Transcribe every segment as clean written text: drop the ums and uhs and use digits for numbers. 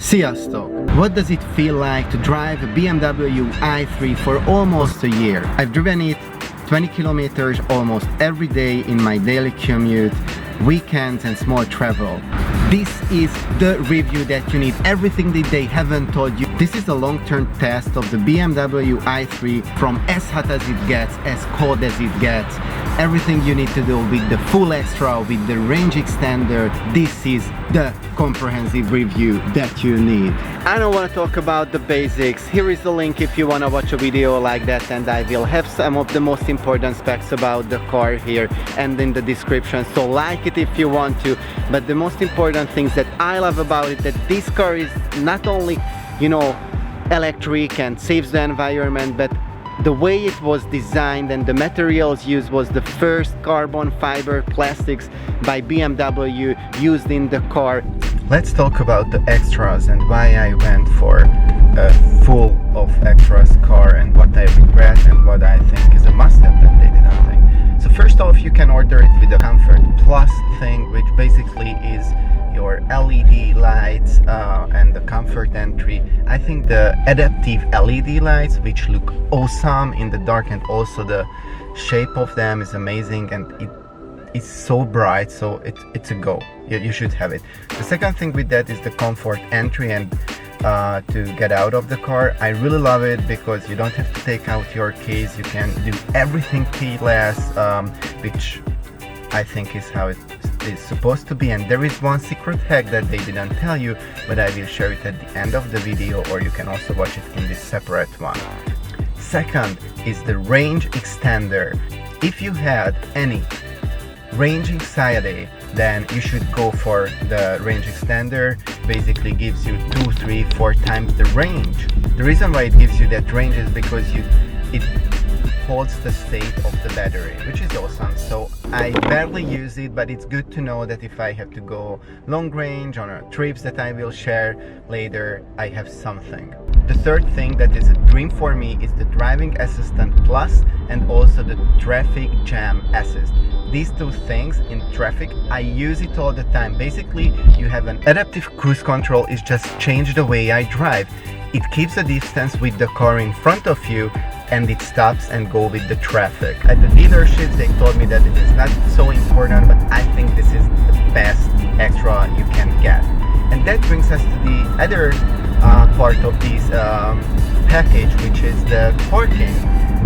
Sziasztok! What does it feel like to drive a BMW i3 for almost a year? I've driven it 20 kilometers almost every day in my daily commute, weekends and small travel. This is the review that you need, everything that they haven't told you. This is a long-term test of the BMW i3 from as hot as it gets, as cold as it gets. Everything you need to do with the full extra, with the range extender. This is the comprehensive review that you need. I don't want to talk about the basics. Here is the link if you want to watch a video like that, and I will have some of the most important specs about the car here and in the description, so like it if you want to. But the most important things that I love about it, that this car is not only, you know, electric and saves the environment, but the way it was designed and the materials used was the first carbon fiber plastics by BMW used in the car. Let's talk about the extras and why I went for a full of extras car and what I regret and what I think is a must-have that they didn't think. So first off, you can order it with the Comfort Plus thing, which basically is your LED lights and the comfort entry. I think the adaptive LED lights, which look awesome in the dark, and also the shape of them is amazing, and it's so bright, so it's a go. You should have it. The second thing with that is the comfort entry and to get out of the car. I really love it because you don't have to take out your keys. You can do everything keyless, which I think is how it is supposed to be. And there is one secret hack that they didn't tell you, but I will share it at the end of the video, or you can also watch it in this separate one. Second is the range extender. If you had any range anxiety, then you should go for the range extender. Basically gives you 2, 3, 4 times the range. The reason why it gives you that range is because it holds the state of the battery, which is awesome. So I barely use it, but it's good to know that if I have to go long range on trips that I will share later, I have something. The third thing that is a dream for me is the Driving Assistant Plus and also the Traffic Jam Assist. These two things in traffic, I use it all the time. Basically, you have an adaptive cruise control. It's just changed the way I drive. It keeps a distance with the car in front of you, and it stops and go with the traffic. At the dealerships, they told me that it is not so important, but I think this is the best extra you can get. And that brings us to the other part of this package, which is the parking.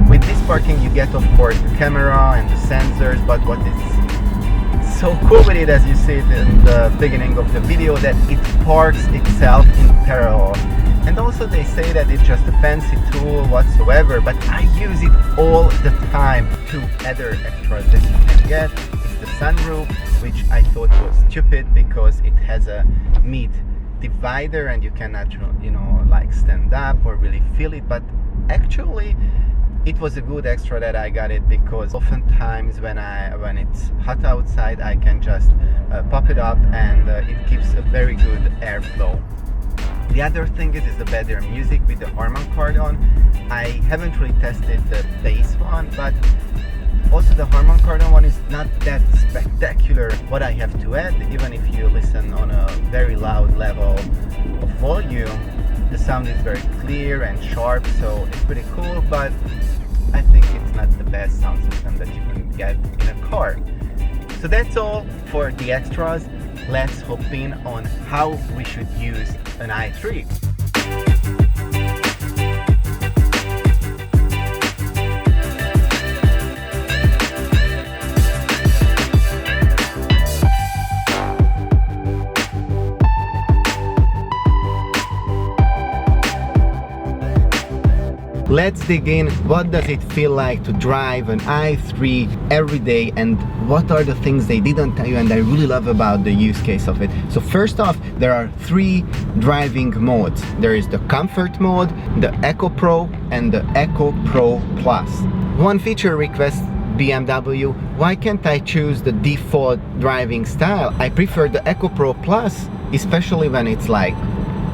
With this parking, you get, of course, the camera and the sensors, but what is so cool with it, as you see it in the beginning of the video, that it parks itself in parallel. And also they say that it's just a fancy tool whatsoever, but I use it all the time. Two other extras that you can get is the sunroof, which I thought was stupid because it has a meat divider and you cannot, you know, like stand up or really feel it. But actually it was a good extra that I got it, because oftentimes when it's hot outside, I can just pop it up and it keeps a very good airflow. The other thing is the better music with the Harman Kardon. I haven't really tested the bass one, but also the Harman Kardon one is not that spectacular. What I have to add, even if you listen on a very loud level of volume, the sound is very clear and sharp, so it's pretty cool, but I think it's not the best sound system that you can get in a car. So that's all for the extras. Let's hop in on how we should use an i3. Let's dig in. What does it feel like to drive an i3 every day, and what are the things they didn't tell you and I really love about the use case of it? So first off, there are 3 driving modes. There is the Comfort mode, the Eco Pro and the Eco Pro Plus. One feature request, BMW, why can't I choose the default driving style? I prefer the Eco Pro Plus, especially when it's like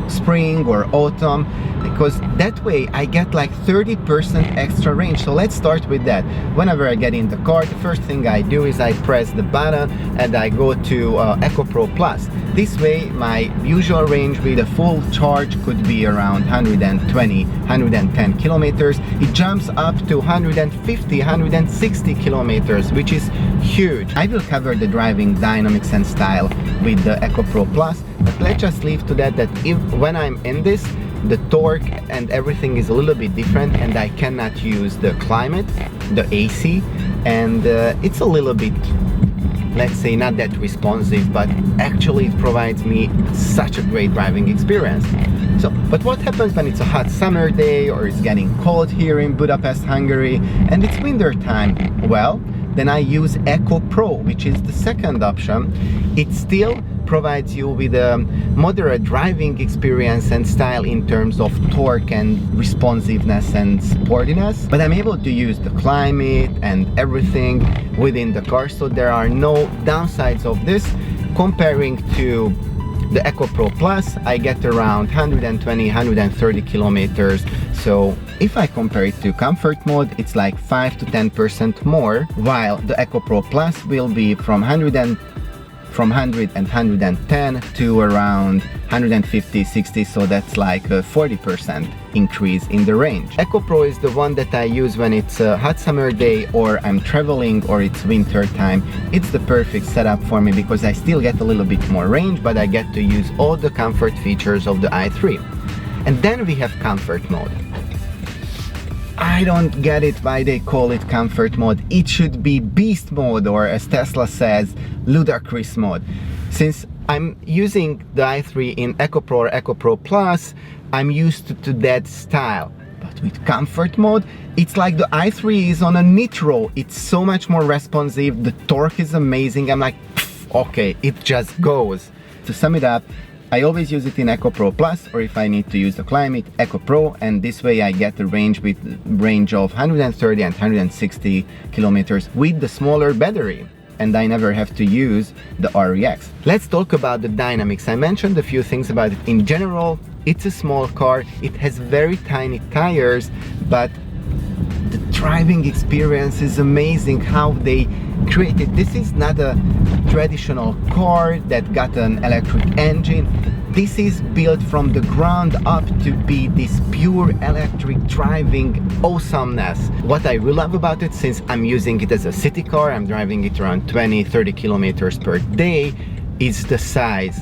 spring or autumn, because that way I get like 30% extra range. So let's start with that. Whenever I get in the car, the first thing I do is I press the button and I go to EcoPro Plus. This way my usual range with a full charge could be around 120, 110 kilometers. It jumps up to 150, 160 kilometers, which is huge. I will cover the driving dynamics and style with the EcoPro Plus, but let's just leave to that if when I'm in this, the torque and everything is a little bit different, and I cannot use the climate, the AC, and it's a little bit, let's say, not that responsive, but actually it provides me such a great driving experience. So, but what happens when it's a hot summer day or it's getting cold here in Budapest, Hungary, and it's winter time? Well, then I use EcoPro, which is the second option. It still provides you with a moderate driving experience and style in terms of torque and responsiveness and sportiness, but I'm able to use the climate and everything within the car, so there are no downsides of this. Comparing to the EcoPro Plus, I get around 120, 130 kilometers. So if I compare it to comfort mode, it's like 5 to 10% more, while the EcoPro Plus will be from 100 and 110 to around 150, 60, so that's like a 40% increase in the range. EcoPro is the one that I use when it's a hot summer day or I'm traveling or it's winter time. It's the perfect setup for me because I still get a little bit more range, but I get to use all the comfort features of the i3. And then we have comfort mode. I don't get it why they call it comfort mode. It should be beast mode, or as Tesla says, ludicrous mode. Since I'm using the i3 in EcoPro or EcoPro Plus, I'm used to that style. But with comfort mode, it's like the i3 is on a nitro. It's so much more responsive, the torque is amazing. I'm like, okay, it just goes. To sum it up, I always use it in EcoPro Plus, or if I need to use the climate, EcoPro, and this way I get a range of 130 and 160 kilometers with the smaller battery, and I never have to use the REX. Let's talk about the dynamics. I mentioned a few things about it. In general, it's a small car, it has very tiny tires, but the driving experience is amazing how they created. This is not a traditional car that got an electric engine. This is built from the ground up to be this pure electric driving awesomeness. What I really love about it, since I'm using it as a city car, I'm driving it around 20-30 kilometers per day, is the size.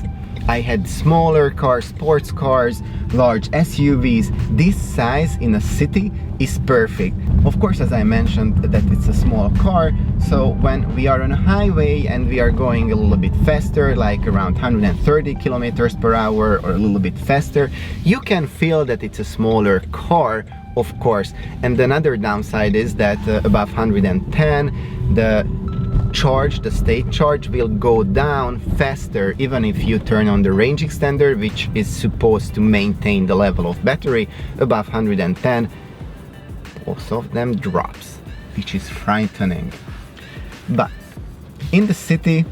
I had smaller cars, sports cars, large SUVs. This size in a city is perfect. Of course, as I mentioned, that it's a small car, so when we are on a highway and we are going a little bit faster, like around 130 kilometers per hour or a little bit faster, you can feel that it's a smaller car, of course. And another downside is that above 110, the state charge will go down faster even if you turn on the range extender, which is supposed to maintain the level of battery. Above 110, both of them drops, which is frightening. But in the city,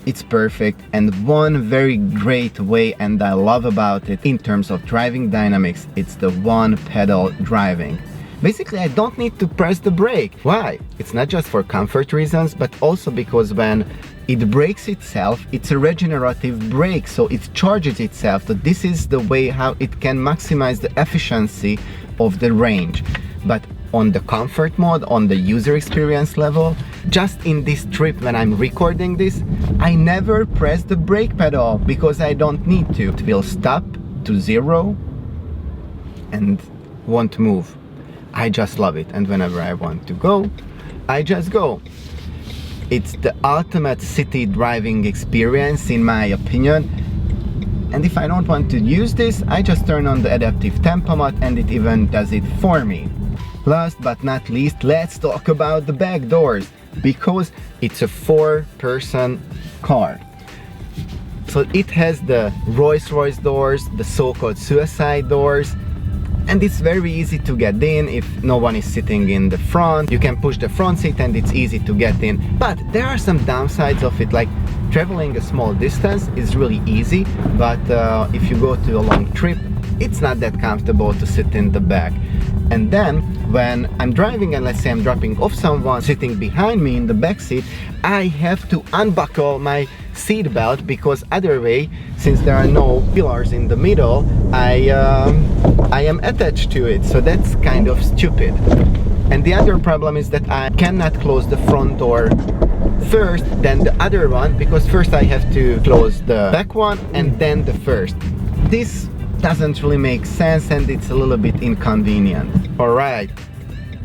it's perfect, and one very great way and I love about it in terms of driving dynamics, it's the one pedal driving. Basically, I don't need to press the brake. Why? It's not just for comfort reasons, but also because when it brakes itself, it's a regenerative brake, so it charges itself. So this is the way how it can maximize the efficiency of the range. But on the comfort mode, on the user experience level, just in this trip when I'm recording this, I never press the brake pedal because I don't need to. It will stop to zero and won't move. I just love it, and whenever I want to go, I just go. It's the ultimate city driving experience in my opinion, and if I don't want to use this, I just turn on the adaptive tempomat and it even does it for me. Last but not least, let's talk about the back doors, because it's a 4-person car. So it has the Rolls-Royce doors, the so-called suicide doors, and it's very easy to get in if no one is sitting in the front. You can push the front seat and it's easy to get in. But there are some downsides of it, like traveling a small distance is really easy, but if you go to a long trip, it's not that comfortable to sit in the back. And then when I'm driving and let's say I'm dropping off someone sitting behind me in the back seat, I have to unbuckle my seat belt, because other way, since there are no pillars in the middle, I am attached to it, so that's kind of stupid. And the other problem is that I cannot close the front door first, then the other one, because first I have to close the back one and then the first. This doesn't really make sense and it's a little bit inconvenient. Alright,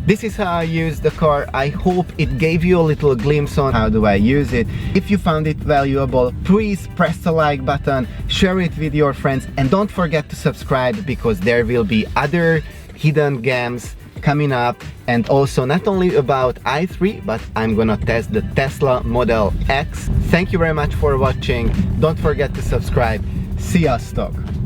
this is how I use the car. I hope it gave you a little glimpse on how do I use it. If you found it valuable, please press the like button, share it with your friends, and don't forget to subscribe, because there will be other hidden gems coming up, and also not only about i3, but I'm gonna test the Tesla Model X. Thank you very much for watching. Don't forget to subscribe. Sziasztok!